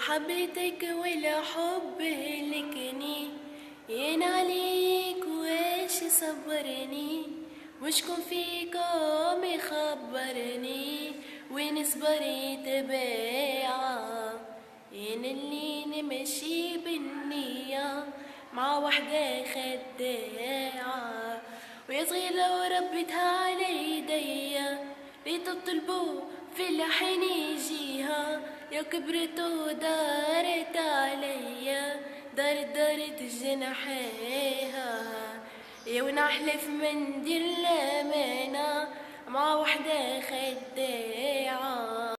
حبيتك ولا حب هلكني، ين عليك وايش صبرني، وشكون فيكم يخبرني، وين صبرت بايعة، ين اللي نمشي بالنية مع وحدة خداعة، ويا صغيرة وربيتها على يديا لتطلبوا في الحين يجيها، يا كبرت ودارت عليا دارت جناحيها، يا ونحلف من دير الأمانة مع وحدة خداعة.